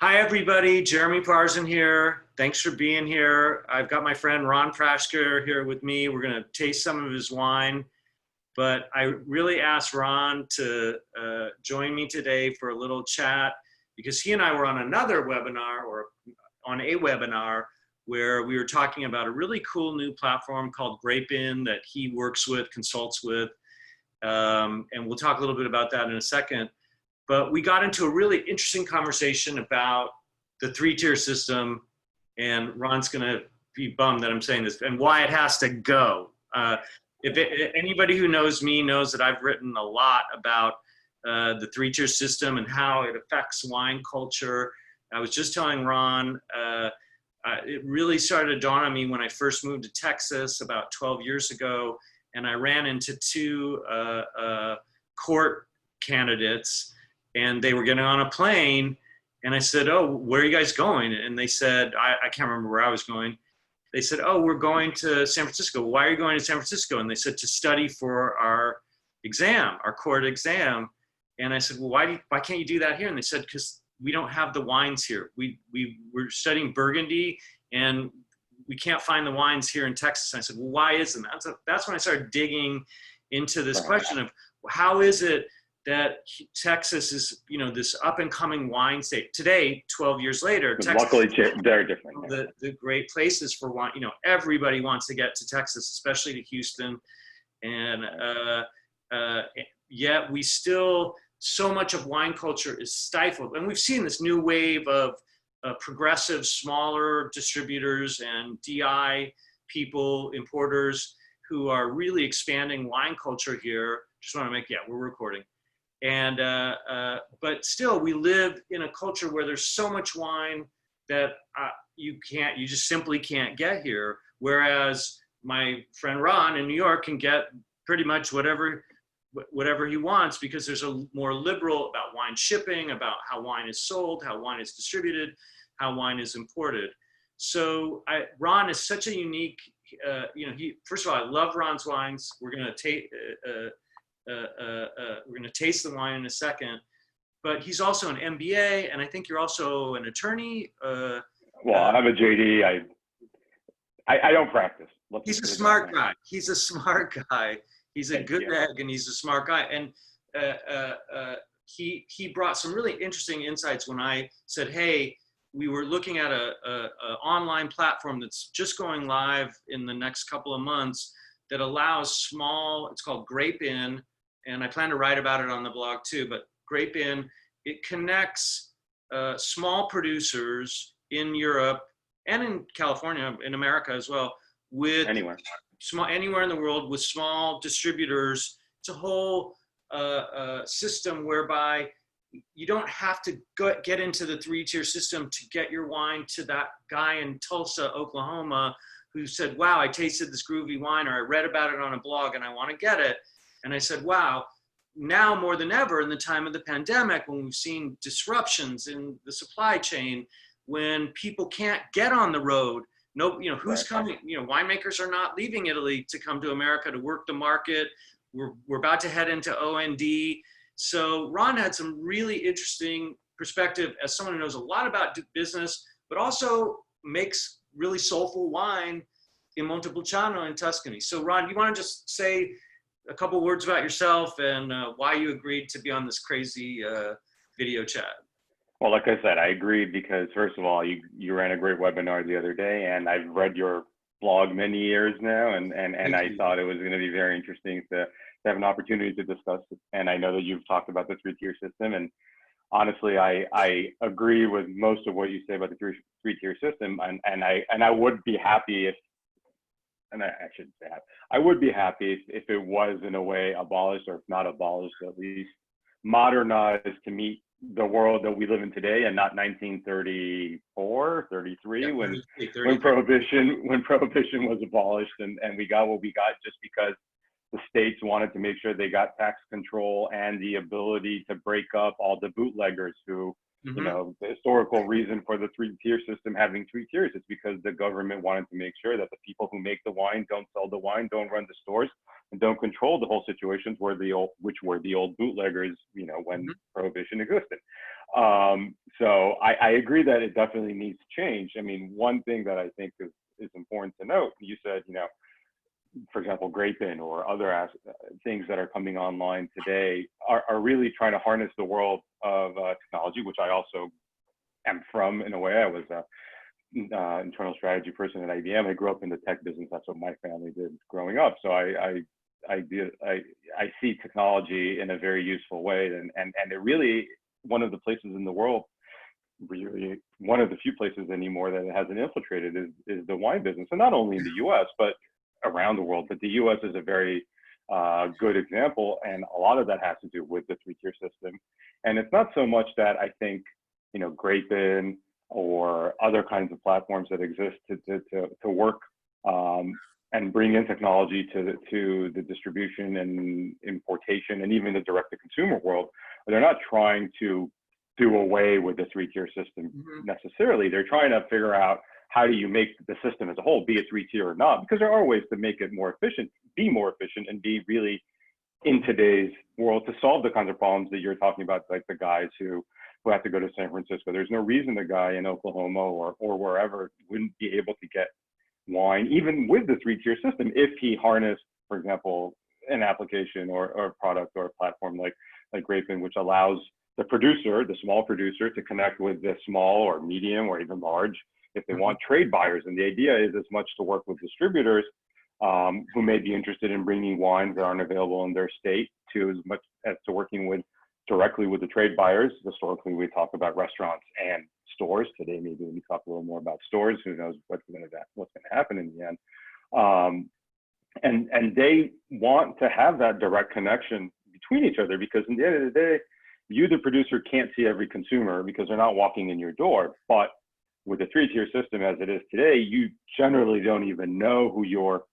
Hi, everybody. Jeremy Parson here. Thanks for being here. I've got my friend Ron Prashker here with me. We're going to taste some of his wine, but I really asked Ron to join me today for a little chat because he and I were on another webinar or on a webinar where we were talking about a really cool new platform called Grape-In that he works with, consults with. And we'll talk a little bit about that in a second. But we got into a really interesting conversation about the three-tier system, and Ron's going to be bummed that I'm saying this, and why it has to go. Anybody who knows me knows that I've written a lot about the three-tier system and how it affects wine culture. I was just telling Ron, it really started to dawn on me when I first moved to Texas about 12 years ago, and I ran into two court candidates, and they were getting on a plane, and I said, "Oh, where are you guys going?" And they said, I can't remember where I was going. They said, "Oh, we're going to San Francisco." "Why are you going to San Francisco?" And they said, "To study for our exam, our court exam." And I said, "Well, why can't you do that here?" And they said, "Because we don't have the wines here. We're studying Burgundy, and we can't find the wines here in Texas." And I said, "Well, why isn't that?" That's when I started digging into this question of how is it that Texas is, this up and coming wine state. Today, 12 years later, Texas, luckily, very different. The great places for wine. Everybody wants to get to Texas, especially to Houston. And yet we still, so much of wine culture is stifled. And we've seen this new wave of progressive, smaller distributors and DI people, importers, who are really expanding wine culture here. Just want to make, we're recording. And but still, we live in a culture where there's so much wine that you just simply can't get here. Whereas my friend Ron in New York can get pretty much whatever he wants, because there's a more liberal about wine shipping, about how wine is sold, how wine is distributed, how wine is imported. So Ron is such a unique. First of all, I love Ron's wines. We're gonna take. We're going to taste the wine in a second, but he's also an MBA, and I think you're also an attorney. Well, I have a JD. I don't practice. He's a smart guy. He's a smart guy. He's a good egg, and he's a smart guy. And he brought some really interesting insights when I said, "Hey, we were looking at a online platform that's just going live in the next couple of months that allows small. It's called Grape-In." And I plan to write about it on the blog too, but Grape-In, it connects small producers in Europe and in California, in America as well, with anywhere in the world, with small distributors. It's a whole system whereby you don't have to get into the three-tier system to get your wine to that guy in Tulsa, Oklahoma, who said, "Wow, I tasted this groovy wine," or "I read about it on a blog and I want to get it." And I said, wow, now more than ever in the time of the pandemic, when we've seen disruptions in the supply chain, when people can't get on the road, who's coming? Winemakers are not leaving Italy to come to America to work the market. We're about to head into OND. So Ron had some really interesting perspective as someone who knows a lot about business, but also makes really soulful wine in Montepulciano in Tuscany. So Ron, you want to just say a couple words about yourself and why you agreed to be on this crazy video chat? Well, like I said, I agreed because, first of all, you ran a great webinar the other day, and I've read your blog many years now, and I thought it was going to be very interesting to have an opportunity to discuss it. And I know that you've talked about the three-tier system, and honestly, I agree with most of what you say about the three-tier system, and I would be happy if, and I shouldn't say happy, I would be happy if it was in a way abolished, or if not abolished, at least modernized to meet the world that we live in today, and not 1934, 33, when prohibition was abolished, and we got what we got just because the states wanted to make sure they got tax control and the ability to break up all the bootleggers who, the historical reason for the three-tier system having three tiers is because the government wanted to make sure that the people who make the wine don't sell the wine, don't run the stores, and don't control the whole situations which were the old bootleggers, when prohibition existed. So I agree that it definitely needs change. I mean, one thing that I think is important to note, you said, for example, Grapin or other things that are coming online today are really trying to harness the world of technology, which I also am from in a way. I was a internal strategy person at IBM. I grew up in the tech business. That's what my family did growing up. So I see technology in a very useful way, and it really, one of the places in the world, really one of the few places anymore that it hasn't infiltrated is the wine business, and not only in the U.S. but around the world. But the U.S. is a very good example, and a lot of that has to do with the three-tier system. And it's not so much that I think Grapin or other kinds of platforms that exist to work and bring in technology to the distribution and importation and even the direct-to-consumer world. They're not trying to do away with the three-tier system necessarily. They're trying to figure out, how do you make the system as a whole, be it three-tier or not? Because there are ways to make it more efficient, and be really in today's world to solve the kinds of problems that you're talking about, like the guys who have to go to San Francisco. There's no reason the guy in Oklahoma or wherever wouldn't be able to get wine, even with the three-tier system, if he harnessed, for example, an application or a product or a platform like Grapin, which allows the producer, the small producer, to connect with the small or medium or even large, if they want, trade buyers. And the idea is as much to work with distributors who may be interested in bringing wines that aren't available in their state, to as much as to working directly with the trade buyers. Historically, we talk about restaurants and stores. Today, maybe we talk a little more about stores. Who knows what's going to happen in the end? And they want to have that direct connection between each other, because in the end of the day, you, the producer, can't see every consumer because they're not walking in your door. But with the three-tier system as it is today, you generally don't even know who your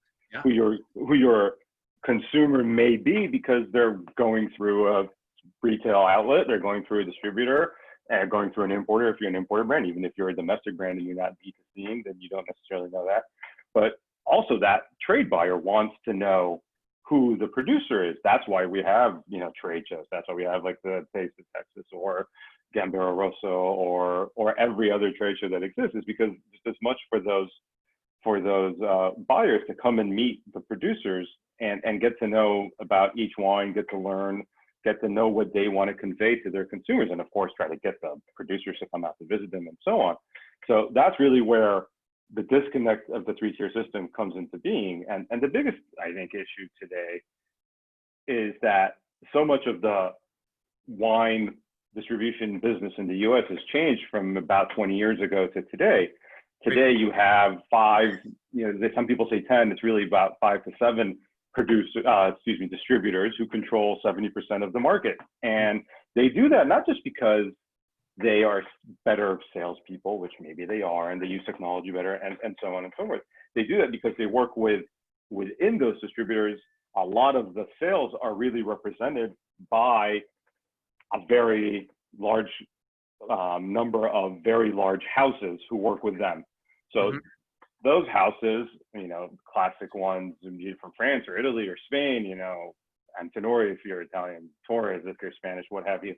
consumer may be, because they're going through a retail outlet, they're going through a distributor, and going through an importer. If you're an importer brand, even if you're a domestic brand and you're not B2C, then you don't necessarily know that. But also, that trade buyer wants to know who the producer is. That's why we have, trade shows. That's why we have like the Taste of Texas or Gambero Rosso or every other trade show that exists, is because just as much for those buyers to come and meet the producers and get to know about each wine, get to know what they want to convey to their consumers, and of course try to get the producers to come out to visit them and so on. So that's really where the disconnect of the three-tier system comes into being. And the biggest, I think, issue today is that so much of the wine distribution business in the US has changed from about 20 years ago to today. Today you have some people say 10, it's really about 5 to 7 distributors who control 70% of the market. And they do that not just because they are better salespeople, which maybe they are, and they use technology better, and so on and so forth. They do that because they work within those distributors. A lot of the sales are really represented by a very large number of very large houses who work with them. So those houses, classic ones from France or Italy or Spain, Antinori if you're Italian, Torres if you're Spanish, what have you.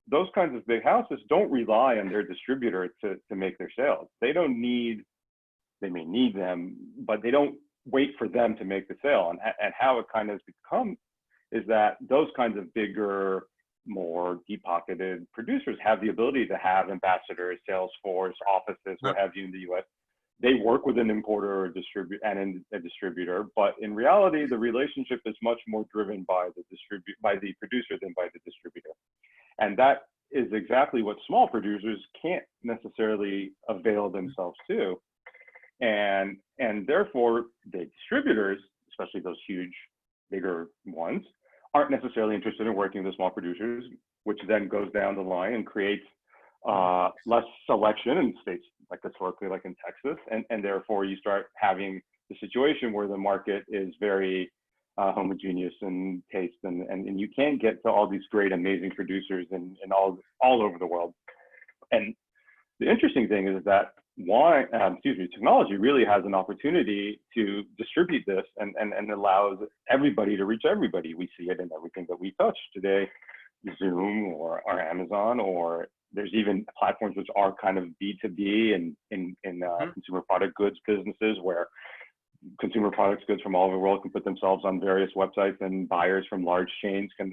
Those kinds of big houses don't rely on their distributor to make their sales. They may need them, but they don't wait for them to make the sale. And how it kind of has become is that those kinds of bigger, more deep-pocketed producers have the ability to have ambassadors, sales force, offices, what have you in the US. They work with an importer or a distributor, but in reality, the relationship is much more driven by the producer than by the distributor. And that is exactly what small producers can't necessarily avail themselves to. And therefore, the distributors, especially those huge, bigger ones, aren't necessarily interested in working with the small producers, which then goes down the line and creates less selection in states like historically, like in Texas. And therefore, you start having the situation where the market is very homogeneous in taste, and you can't get to all these great, amazing producers in all over the world. And the interesting thing is that technology really has an opportunity to distribute this and allows everybody to reach everybody. We see it in everything that we touch today, Zoom or Amazon or there's even platforms which are kind of B2B and in consumer product goods businesses where consumer products goods from all over the world can put themselves on various websites, and buyers from large chains can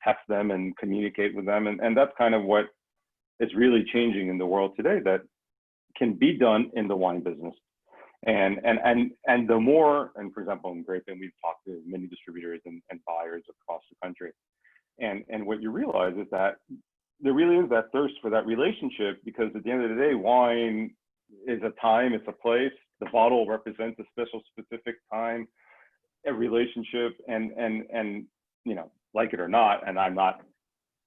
test them and communicate with them. And that's kind of what is really changing in the world today, that can be done in the wine business. And the more, and for example, in Grapevine, we've talked to many distributors and buyers across the country. And what you realize is that there really is that thirst for that relationship, because at the end of the day, wine is a time, it's a place. The bottle represents a special, specific time, a relationship, and you know, like it or not, and I'm not,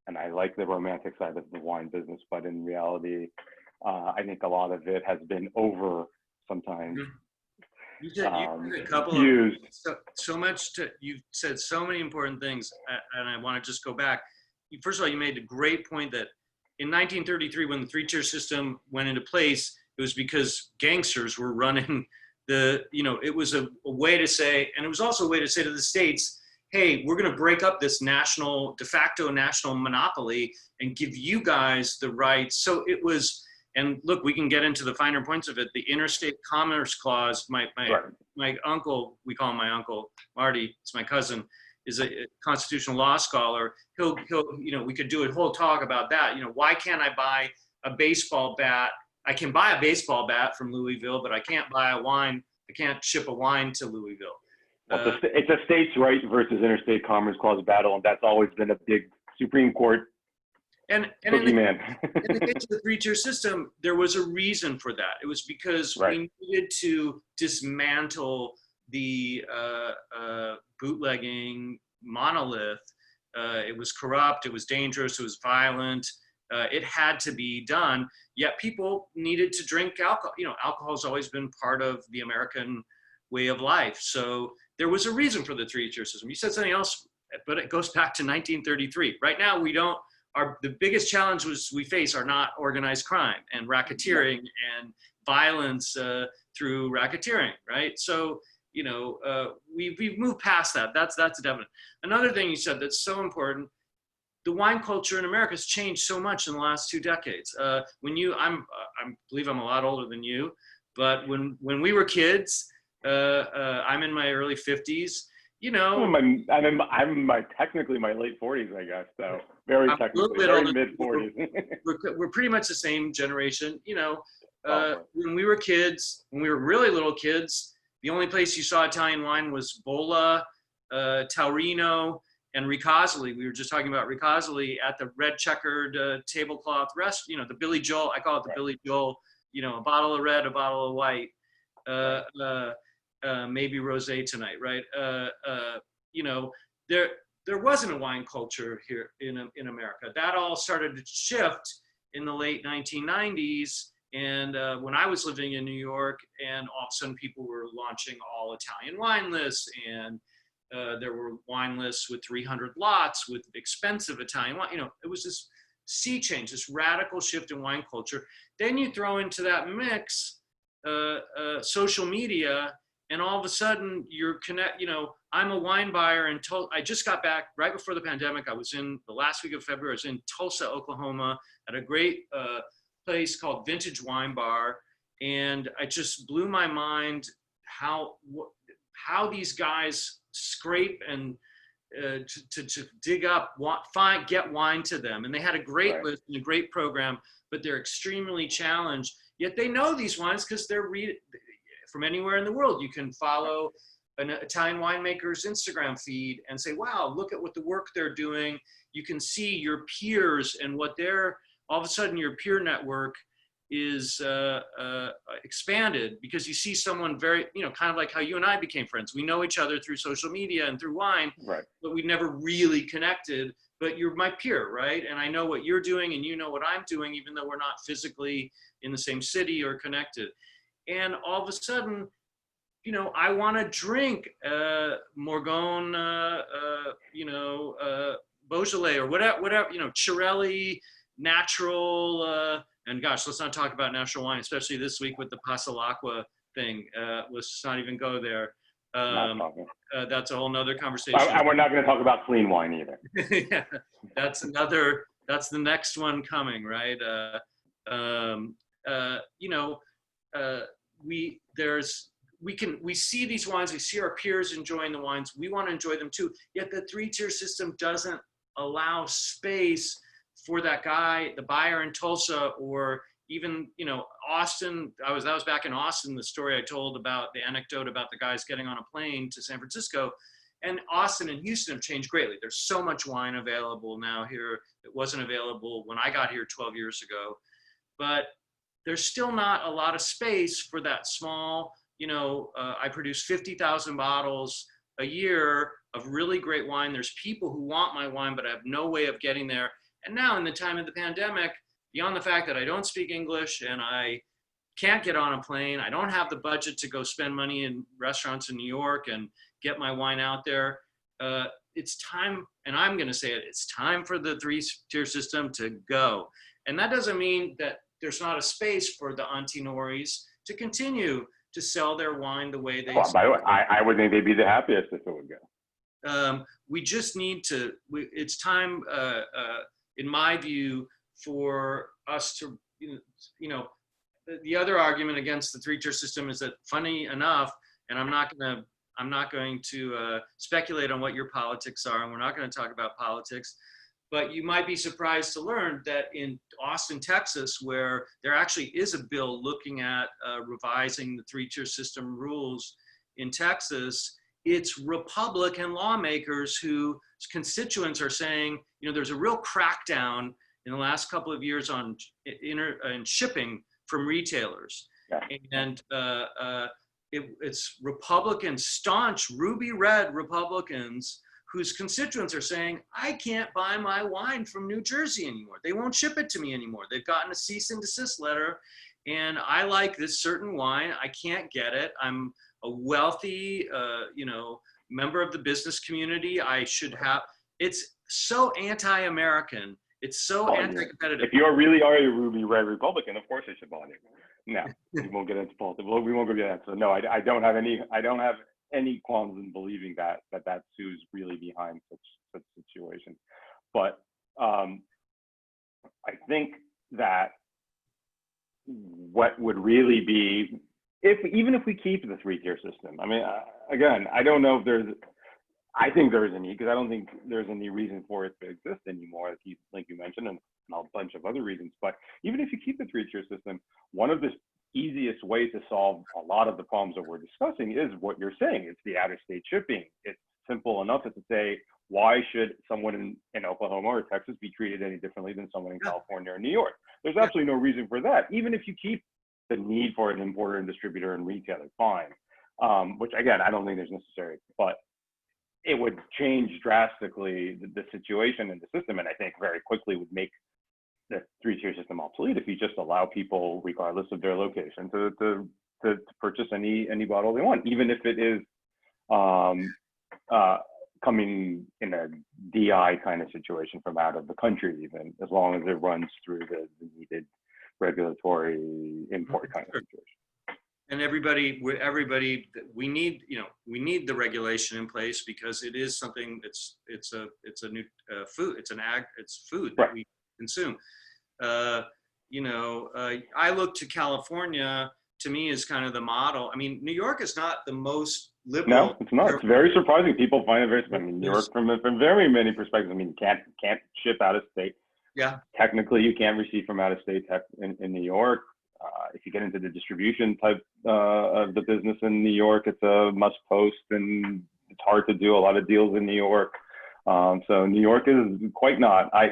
and I like the romantic side of the wine business, but in reality, I think a lot of it has been over sometimes. You said a couple used. of so much to, you've said so many important things, and I want to just go back. First of all, you made a great point that in 1933, when the three-tier system went into place, it was because gangsters were running the, you know, it was a way to say, and it was also a way to say to the states, hey, we're going to break up this national, de facto national monopoly and give you guys the rights. So it was, and look, we can get into the finer points of it. The Interstate Commerce Clause, my uncle, we call him my uncle, Marty, it's my cousin, is a constitutional law scholar. He'll, you know, we could do a whole talk about that. You know, why can't I buy a baseball bat? I can buy a baseball bat from Louisville, but I can't buy a wine. I can't ship a wine to Louisville. It's a states' right versus interstate commerce clause battle, and that's always been a big Supreme Court. And in the case of the three-tier system, there was a reason for that. It was because we needed to dismantle the bootlegging monolith. It was corrupt, it was dangerous, it was violent. It had to be done, yet people needed to drink alcohol. You know, alcohol has always been part of the American way of life. So there was a reason for the three-tier system. You said something else, but it goes back to 1933. Right now, the biggest challenges we face are not organized crime and racketeering and violence through racketeering, right? So, you know, we've moved past that. That's definite. Another thing you said that's so important, the wine culture in America has changed so much in the last 2 decades. I believe I'm a lot older than you, but when we were kids, I'm in my early 50s, you know. I'm technically my late 40s, I guess, so very technically, very mid 40s. We're pretty much the same generation, you know. When we were kids, when we were really little kids, the only place you saw Italian wine was Bolla, Taurino, and Ricasoli. We were just talking about Ricasoli at the red checkered tablecloth rest. You know, the Billy Joel. I call it the Billy Joel. You know, a bottle of red, a bottle of white, maybe rosé tonight, right? You know, there wasn't a wine culture here in America. That all started to shift in the late 1990s. And when I was living in New York, and all of a sudden people were launching all Italian wine lists, and there were wine lists with 300 lots with expensive Italian wine. You know, it was this sea change, this radical shift in wine culture. Then you throw into that mix social media, and all of a sudden you know, I'm a wine buyer, and I just got back right before the pandemic. I was in the last week of February. I was in Tulsa, Oklahoma, at a great place called Vintage Wine Bar, and it just blew my mind how these guys scrape and to dig up, get wine to them. And they had a great list and a great program, but they're extremely challenged. Yet they know these wines because they're from anywhere in the world. You can follow an Italian winemaker's Instagram feed and say, wow, look at what the work they're doing. You can see your peers and what all of a sudden your peer network is expanded, because you see someone very, you know, kind of like how you and I became friends. We know each other through social media and through wine, but we never really connected. But you're my peer, right? And I know what you're doing, and you know what I'm doing, even though we're not physically in the same city or connected. And all of a sudden, you know, I want to drink Morgon, you know, Beaujolais or whatever, you know, Chiarelli, natural. And gosh, let's not talk about natural wine, especially this week with the Pasalacqua thing. Let's not even go there. That's a whole nother conversation. And we're not going to talk about clean wine either. Yeah, that's another That's the next one coming, right? You know, we see these wines, we see our peers enjoying the wines, we want to enjoy them too. Yet the three-tier system doesn't allow space for that guy, the buyer in Tulsa, or even, you know, Austin. That was back in Austin, the story I told about the anecdote about the guys getting on a plane to San Francisco. And Austin and Houston have changed greatly. There's so much wine available now here that wasn't available when I got here 12 years ago. But there's still not a lot of space for that small, you know, I produce 50,000 bottles a year of really great wine. There's people who want my wine, but I have no way of getting there. And now in the time of the pandemic, beyond the fact that I don't speak English and I can't get on a plane, I don't have the budget to go spend money in restaurants in New York and get my wine out there. It's time, and I'm going to say it, it's time for the three-tier system to go. And that doesn't mean that there's not a space for the Auntie Noris to continue to sell their wine the way they. Well, by the way, I would think they'd be the happiest if it would go. We just need to. It's time, in my view, for us to, you know, the other argument against the three-tier system is that, funny enough, and I'm not going to speculate on what your politics are, and we're not going to talk about politics. But you might be surprised to learn that in Austin, Texas, where there actually is a bill looking at revising the three-tier system rules in Texas, it's Republican lawmakers whose constituents are saying, you know, there's a real crackdown in the last couple of years on shipping from retailers. Yeah. And it's Republican, staunch, ruby red Republicans whose constituents are saying, I can't buy my wine from New Jersey anymore. They won't ship it to me anymore. They've gotten a cease and desist letter, and I like this certain wine. I can't get it. I'm a wealthy, you know, member of the business community. I should have. It's so anti-American. It's so anti-competitive. If you really are a ruby red Republican, of course it should bother you. No, we won't get into politics. We won't go into that. So no, I don't have any qualms in believing that who's really behind such situations. But I think that what would really be, even if we keep the three-tier system, I mean, again, I don't know if I think there is a need, because I don't think there's any reason for it to exist anymore, like you mentioned, and a bunch of other reasons. But even if you keep the three-tier system, one of the easiest ways to solve a lot of the problems that we're discussing is what you're saying. It's the out-of-state shipping. It's simple enough as to say, why should someone in Oklahoma or Texas be treated any differently than someone in California or New York? There's absolutely no reason for that. Even if you keep the need for an importer and distributor and retailer, fine. Which again, I don't think there's necessary, but it would change drastically the situation and the system, and I think very quickly would make the three-tier system obsolete if you just allow people, regardless of their location, to purchase any bottle they want, even if it is coming in a DI kind of situation from out of the country, even as long as it runs through the needed regulatory import kind of situation. And everybody, we need the regulation in place, because it is something it's a new food. It's food that we consume. I look to California, to me, is kind of the model. I mean, New York is not the most liberal. No, it's not. It's very surprising. People find it very. I mean, New York, from very many perspectives. I mean, you can't ship out of state. Yeah. Technically, you can't receive from out of state in New York. If you get into the distribution type of the business in New York, it's a must post, and it's hard to do a lot of deals in New York. So New York is quite not. I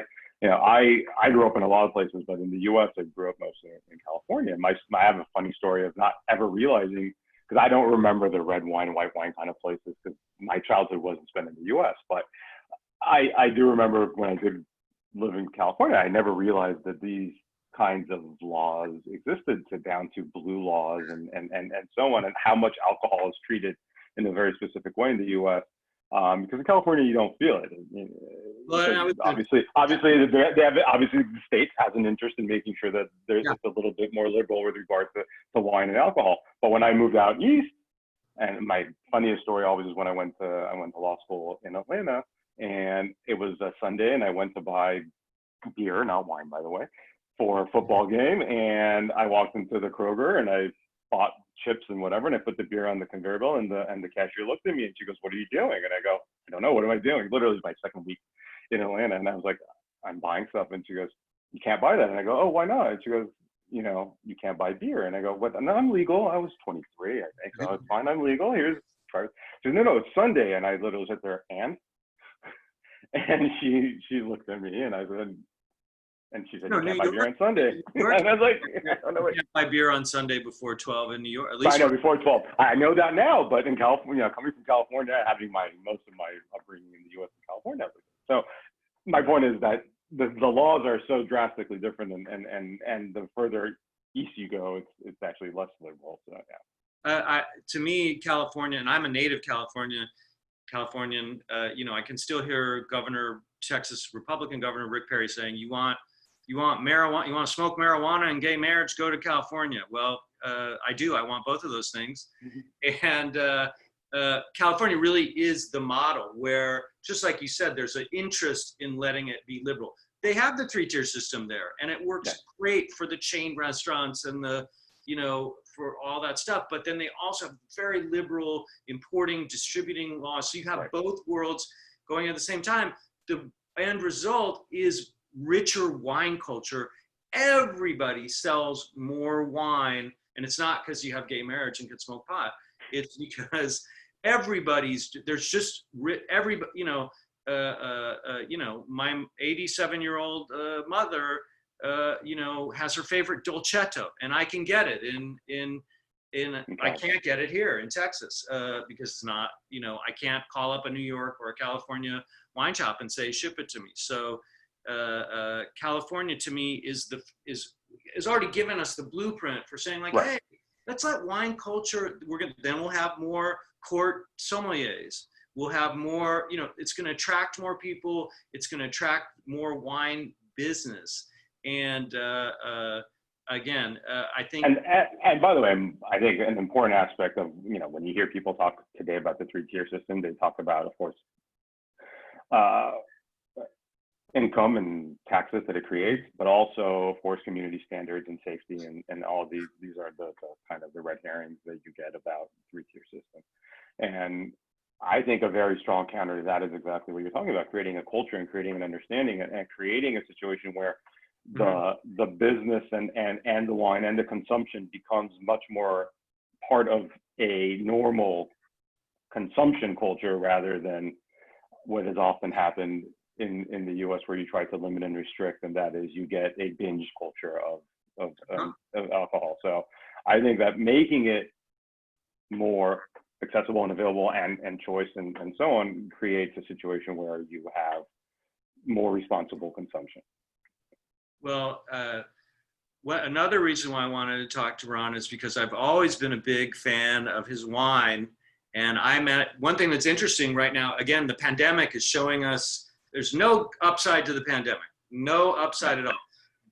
grew up in a lot of places, but in the U.S., I grew up mostly in California. I have a funny story of not ever realizing, because I don't remember the red wine, white wine kind of places, because my childhood wasn't spent in the U.S. But I do remember when I did live in California, I never realized that these kinds of laws existed, down to blue laws and so on, and how much alcohol is treated in a very specific way in the U.S. Because in California you don't feel it. Well, obviously the state has an interest in making sure that there's just a little bit more liberal with regards to wine and alcohol. But when I moved out east, and my funniest story always is when I went to law school in Atlanta, and it was a Sunday, and I went to buy beer, not wine, by the way, for a football game. And I walked into the Kroger and I bought chips and whatever, and I put the beer on the conveyor belt, and the cashier looked at me and she goes, "What are you doing?" And I go, "I don't know. What am I doing?" Literally, it was my second week in Atlanta, and I was like, "I'm buying stuff." And she goes, "You can't buy that." And I go, "Oh, why not?" And she goes, "You know, you can't buy beer." And I go, "What? No, I'm legal." I was 23, I think. So it's fine. I'm legal. Here's try. She goes, "No, no, it's Sunday." And I literally sat there and she looked at me and I said, and she said, No, "You New can't buy beer York. on Sunday." New York, And I was like, "Oh no, you wait." can't buy beer on Sunday before 12 in New York. At I least know before 12. I know that now, but in California, coming from California, having most of my upbringing in the U.S. and California. So my point is that the laws are so drastically different, and the further east you go, it's actually less liberal. So yeah. To me, California, and I'm a native Californian. You know, I can still hear Texas Republican Governor Rick Perry saying, "You want marijuana? You want to smoke marijuana and gay marriage? Go to California." Well, I do. I want both of those things, and California really is the model where, just like you said, there's an interest in letting it be liberal. They have the 3-tier system there, and it works great for the chain restaurants and for all that stuff. But then they also have very liberal importing, distributing laws. So you have both worlds going at the same time. The end result is richer wine culture. Everybody sells more wine, and it's not because you have gay marriage and can smoke pot. It's because there's just everybody. My 87-year-old mother, has her favorite dolcetto, and I can get it I can't get it here in Texas because it's not, I can't call up a New York or a California wine shop and say, ship it to me. So California to me is already given us the blueprint for saying like, hey, let's let wine culture, then we'll have more court sommeliers. We'll have more, it's going to attract more people. It's going to attract more wine business. And again, I think. And by the way, I think an important aspect of, when you hear people talk today about the 3-tier system, they talk about, of course, income and taxes that it creates, but also, of course, community standards and safety and all of these are the kind of the red herrings that you get about 3-tier system. And I think a very strong counter to that is exactly what you're talking about, creating a culture and creating an understanding and creating a situation where the business and the wine and the consumption becomes much more part of a normal consumption culture rather than what has often happened in the US, where you try to limit and restrict, and that is you get a binge culture of alcohol. So I think that making it more accessible and available and choice and so on creates a situation where you have more responsible consumption. Well, another reason why I wanted to talk to Ron is because I've always been a big fan of his wine. And one thing that's interesting right now, again, the pandemic is showing us there's no upside to the pandemic, no upside at all.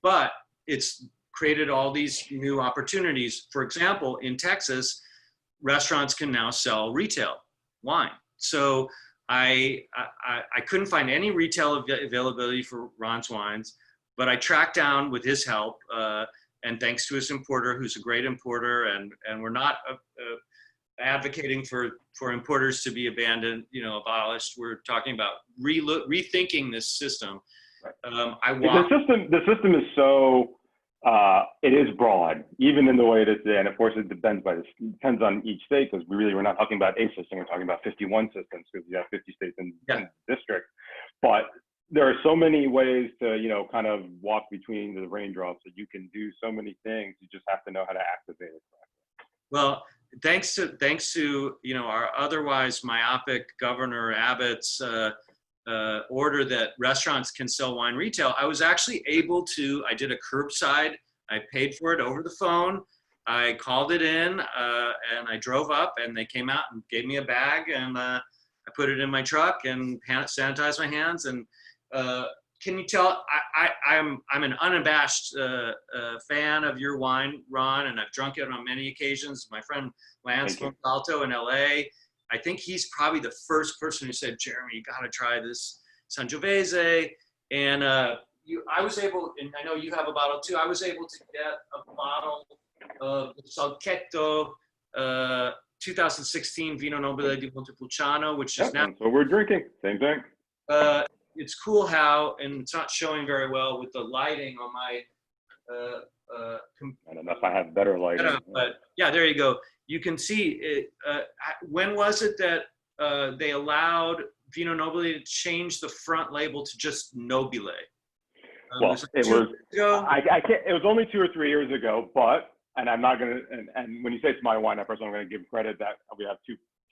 But it's created all these new opportunities. For example, in Texas, restaurants can now sell retail wine. So I couldn't find any retail availability for Ron's wines, but I tracked down with his help, and thanks to his importer, who's a great importer, and we're not advocating for importers to be abandoned, abolished. We're talking about rethinking this system. The system is so it is broad, even in the way it is today, and of course it depends on each state, because we're not talking about a system, we're talking about 51 systems, because you have 50 states in the district. But there are so many ways to kind of walk between the raindrops, that you can do so many things. You just have to know how to activate it correctly. Well, thanks to our otherwise myopic Governor Abbott's order that restaurants can sell wine retail, I was actually able to. I did a curbside. I paid for it over the phone. I called it in, and I drove up, and they came out and gave me a bag, and I put it in my truck and sanitized my hands. And can you tell? I'm an unabashed fan of your wine, Ron, and I've drunk it on many occasions. My friend Lance Montalto in LA, I think he's probably the first person who said, "Jeremy, you got to try this Sangiovese." And I was able, and I know you have a bottle too. I was able to get a bottle of Salchetto 2016 Vino Nobile di Montepulciano, which is Yep, now. and so we're drinking. Same thing. It's cool how, and it's not showing very well with the lighting on my. I don't know if I have better lighting. But yeah, there you go. You can see it. When was it that they allowed Vino Nobile to change the front label to just Nobile? Well, it was. Ago? I can't. It was only 2 or 3 years ago, but I'm not gonna. And when you say it's my wine, first I'm gonna give credit that we have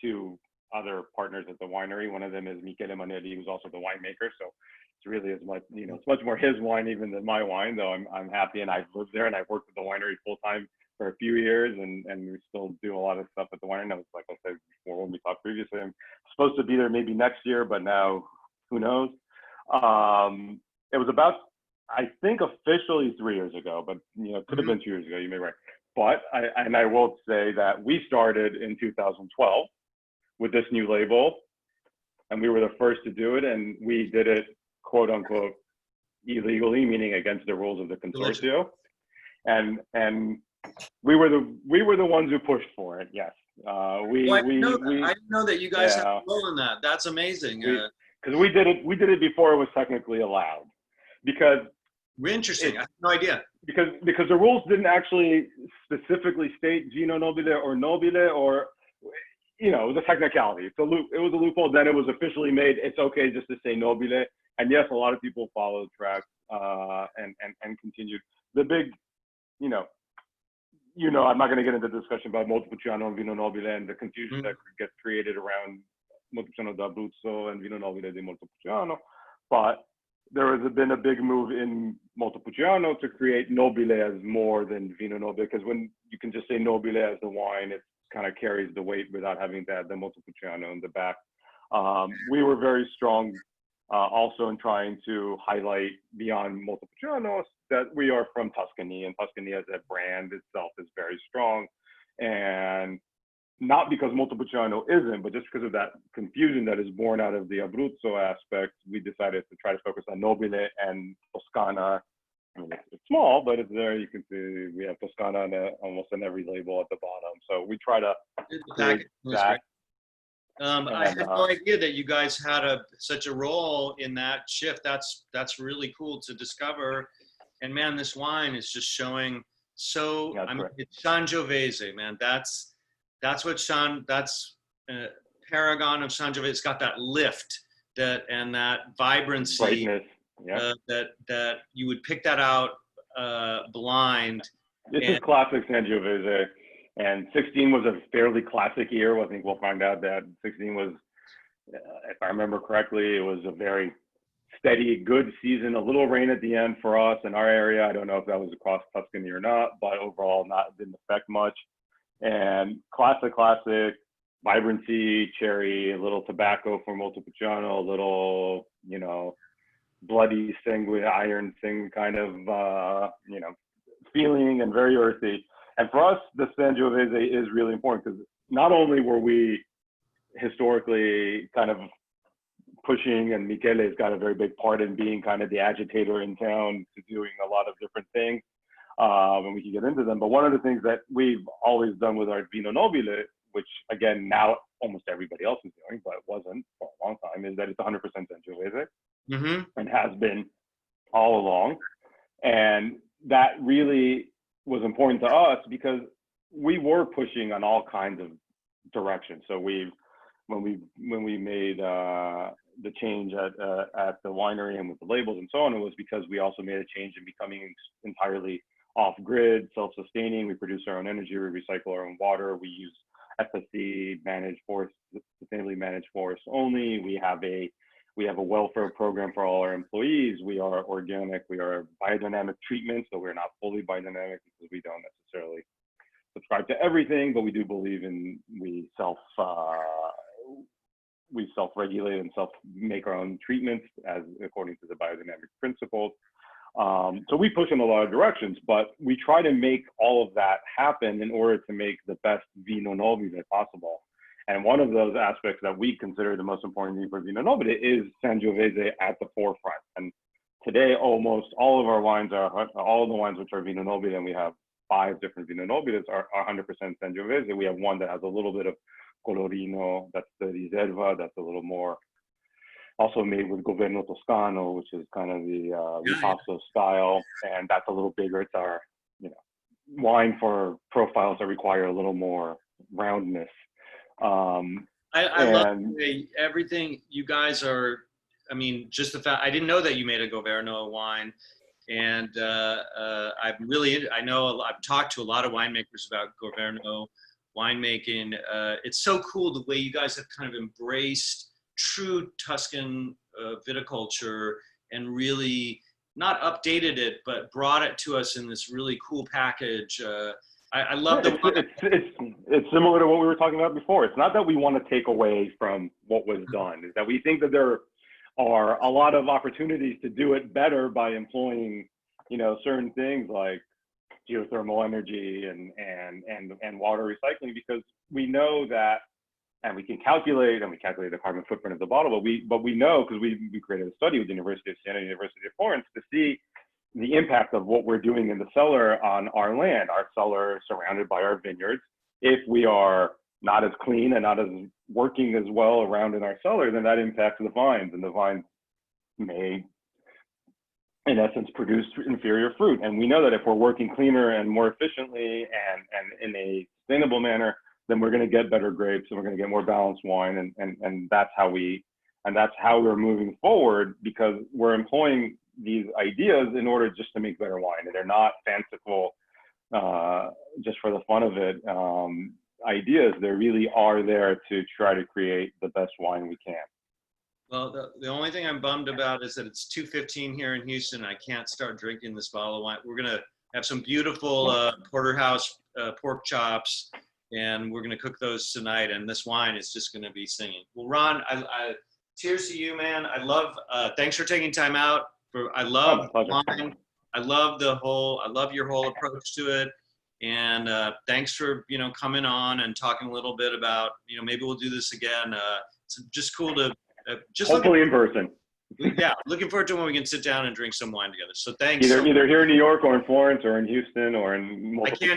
two other partners at the winery. One of them is Michele Manetti, who's also the winemaker. So it's really as much, it's much more his wine even than my wine. Though I'm happy, and I've lived there and I've worked at the winery full time for a few years, and we still do a lot of stuff at the winery. Now, it's like I said before when we talked previously, I'm supposed to be there maybe next year, but now who knows? It was about, I think, officially 3 years ago, but it could have been 2 years ago. You may be right. But I will say that we started in 2012 with this new label, and we were the first to do it, and we did it quote unquote illegally, meaning against the rules of the consortio, and we were the ones who pushed for it. Yes, I didn't know that you guys have a role in that. That's amazing. Because we did it before it was technically allowed. Because interesting, I have no idea. Because the rules didn't actually specifically state Vino Nobile or Nobile, or it was a technicality. It was a loophole. Then it was officially made. It's okay just to say Nobile. And yes, a lot of people followed track and continued. The big, I'm not going to get into the discussion about Montepulciano and Vino Nobile and the confusion that gets created around Montepulciano d'Abruzzo and Vino Nobile di Montepulciano, but there has been a big move in Montepulciano to create Nobile as more than Vino Nobile, because when you can just say Nobile as the wine, it kind of carries the weight without having to add the Montepulciano in the back. We were very strong also in trying to highlight beyond Montepulciano that we are from Tuscany, and Tuscany as a brand itself is very strong. And not because Montepulciano isn't, but just because of that confusion that is born out of the Abruzzo aspect, we decided to try to focus on Nobile and Toscana. I mean, it's small, but it's there. You can see we have Toscana almost on every label at the bottom. So we try to create that. I had no idea that you guys had such a role in that shift. That's really cool to discover. And man, this wine is just showing so. It's Sangiovese, man. That's what paragon of Sangiovese. It's got that lift and that vibrancy. Brightness. Yeah. That you would pick that out blind. This is classic Sangiovese. And 16 was a fairly classic year. I think we'll find out that 16 was, if I remember correctly, it was a very steady, good season. A little rain at the end for us in our area. I don't know if that was across Tuscany or not, but overall didn't affect much. And classic, vibrancy, cherry, a little tobacco from Montepulciano, a little, bloody iron thing kind of, feeling, and very earthy. And for us, the Sangiovese is really important because not only were we historically kind of pushing, and Michele's got a very big part in being kind of the agitator in town to doing a lot of different things, and we can get into them. But one of the things that we've always done with our Vino Nobile, which again, now almost everybody else is doing, but it wasn't for a long time, is that it's 100% Sangiovese and has been all along. And that really was important to us because we were pushing on all kinds of directions. So when we made the change at the winery and with the labels and so on, it was because we also made a change in becoming entirely off-grid, self-sustaining. We produce our own energy, we recycle our own water, we use FSC managed forest, sustainably managed forests only. We have a welfare program for all our employees. We are organic. We are biodynamic treatment, so we're not fully biodynamic because we don't necessarily subscribe to everything, but we do believe in we self-regulate and self-make our own treatments as according to the biodynamic principles. So we push in a lot of directions, but we try to make all of that happen in order to make the best Vino Nobile possible. And one of those aspects that we consider the most important thing for Vino Nobile is Sangiovese at the forefront. And today, almost all of our wines all the wines which are Vino Nobile, and we have 5 different Vino Nobiles are 100% Sangiovese. We have one that has a little bit of Colorino, that's the Riserva, that's a little more, also made with Governo Toscano, which is kind of the Ripasso style, and that's a little bigger. It's our, wine for profiles that require a little more roundness. I love everything you guys are. I mean, just the fact I didn't know that you made a Governo wine, and I've talked to a lot of winemakers about Governo winemaking. It's so cool the way you guys have kind of embraced true Tuscan viticulture and really not updated it, but brought it to us in this really cool package. I love the. It's similar to what we were talking about before. It's not that we want to take away from what was done. It's that we think that there are a lot of opportunities to do it better by employing, certain things like geothermal energy and water recycling, because we know that, and we can calculate the carbon footprint of the bottle, but we know, because we created a study with the University of Siena, University of Florence, to see the impact of what we're doing in the cellar on our land, our cellar surrounded by our vineyards. If we are not as clean and not as working as well around in our cellar, then that impacts the vines, and the vines may, in essence, produce inferior fruit. And we know that if we're working cleaner and more efficiently and in a sustainable manner, then we're going to get better grapes and we're going to get more balanced wine. And that's how we're moving forward, because we're employing these ideas in order just to make better wine. And they're not fanciful, just for the fun of it, ideas. They really are there to try to create the best wine we can. Well, the only thing I'm bummed about is that it's 2:15 here in Houston. I can't start drinking this bottle of wine. We're going to have some beautiful porterhouse pork chops, and we're going to cook those tonight. And this wine is just going to be singing. Well, Ron, I cheers to you, man. I love, thanks for taking time out. I love wine. I love your whole approach to it. And thanks for, coming on and talking a little bit about, maybe we'll do this again. It's just cool to, hopefully in person. Yeah, looking forward to when we can sit down and drink some wine together. So thanks. Either here in New York or in Florence or in Houston or in multiple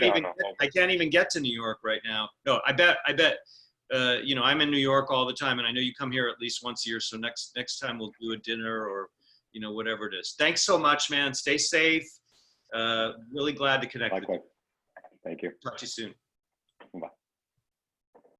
I can't even get to New York right now. No, I bet, I'm in New York all the time, and I know you come here at least once a year. So next time we'll do a dinner or, whatever it is. Thanks so much, man. Stay safe. Really glad to connect with you. Thank you. Talk to you soon.